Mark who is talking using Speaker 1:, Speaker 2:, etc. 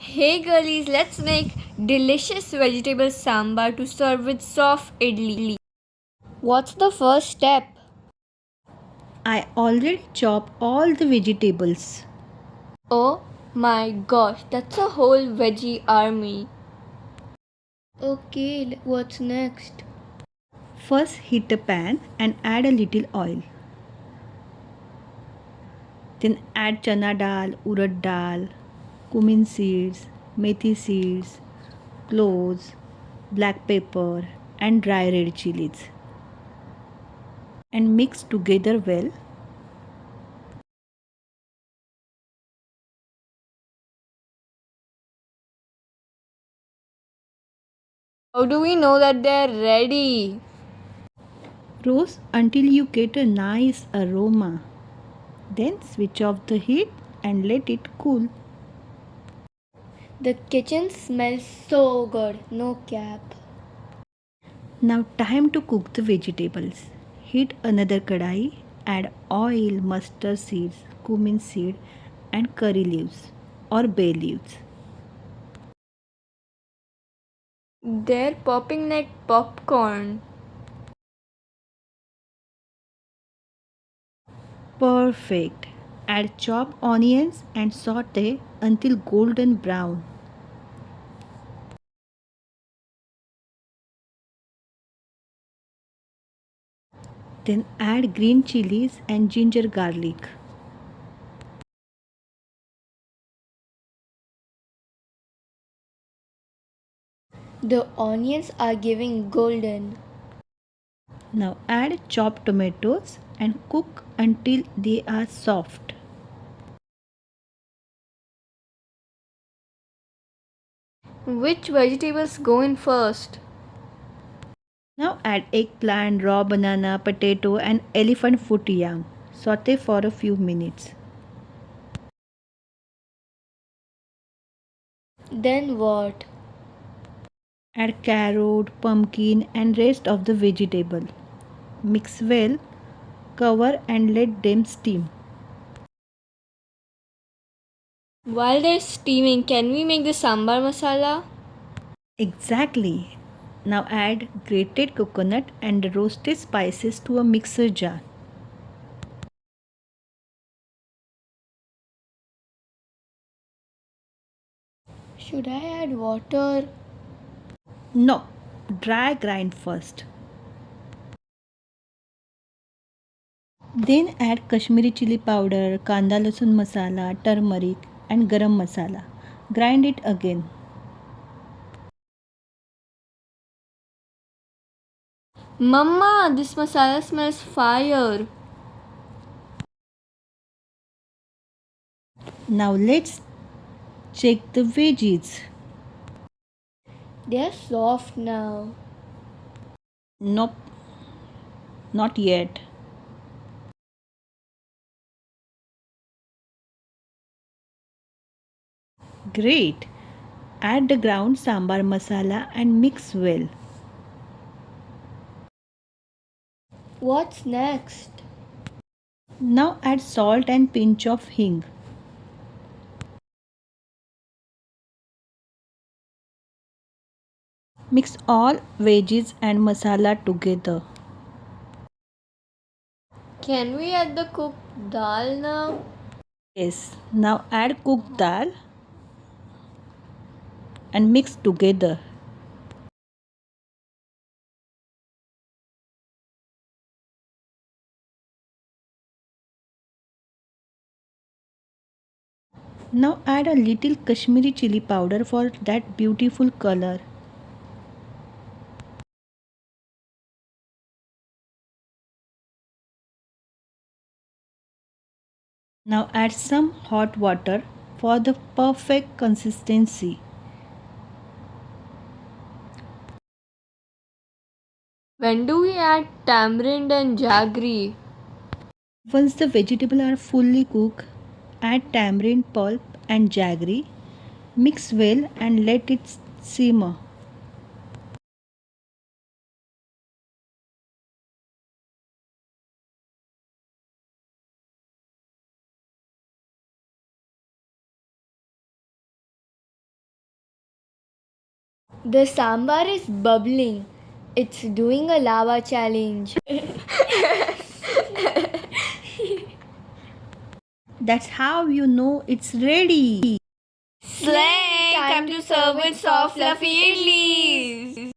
Speaker 1: Hey girlies, let's make delicious vegetable sambar to serve with soft idli. What's the first step?
Speaker 2: I already chopped all the vegetables.
Speaker 1: Oh my gosh, that's a whole veggie army. Okay, what's next?
Speaker 2: First heat a pan and add a little oil. Then add Chana Dal, Urad Dal, Cumin Seeds, Methi Seeds, Cloves, black pepper and dry red chilies and mix together well.
Speaker 1: How do we know that they're ready?
Speaker 2: Roast until you get a nice aroma. Then switch off the heat and let it cool.
Speaker 1: The kitchen smells so good, no cap.
Speaker 2: Now time to cook the vegetables. Heat another kadai, add oil, mustard seeds, cumin seed and curry leaves or bay leaves.
Speaker 1: They're popping like popcorn.
Speaker 2: Perfect. Add chopped onions and saute until golden brown. Then add green chilies and ginger garlic.
Speaker 1: The onions are giving golden.
Speaker 2: Now add chopped tomatoes and cook until they are soft.
Speaker 1: Which vegetables go in first?
Speaker 2: Now add eggplant, raw banana, potato and elephant foot yam. Saute for a few minutes.
Speaker 1: Then what?
Speaker 2: Add carrot, pumpkin and rest of the vegetable. Mix well, cover and let them steam.
Speaker 1: While they're steaming, can we make the sambar masala?
Speaker 2: Exactly. Now add grated coconut and roasted spices to a mixer jar.
Speaker 1: Should I add water?
Speaker 2: No, dry grind first. Then add Kashmiri chili powder, kanda lasun masala, turmeric and garam masala. Grind it again.
Speaker 1: Mama, this masala smells fire.
Speaker 2: Now let's check the veggies.
Speaker 1: They're soft now.
Speaker 2: Nope, not yet. Great. Add the ground sambar masala and mix well.
Speaker 1: What's next?
Speaker 2: Now add salt and pinch of hing. Mix all veggies and masala together.
Speaker 1: Can we add the cooked dal now?
Speaker 2: Yes, now add cooked dal and mix together. Now add a little Kashmiri chili powder for that beautiful color. Now add some hot water for the perfect consistency.
Speaker 1: When do we add tamarind and jaggery?
Speaker 2: Once the vegetables are fully cooked, add tamarind pulp and jaggery. Mix well and let it simmer.
Speaker 1: The sambar is bubbling. It's doing a lava challenge.
Speaker 2: That's how you know it's ready.
Speaker 1: Slay! Time to serve with soft fluffy idlis.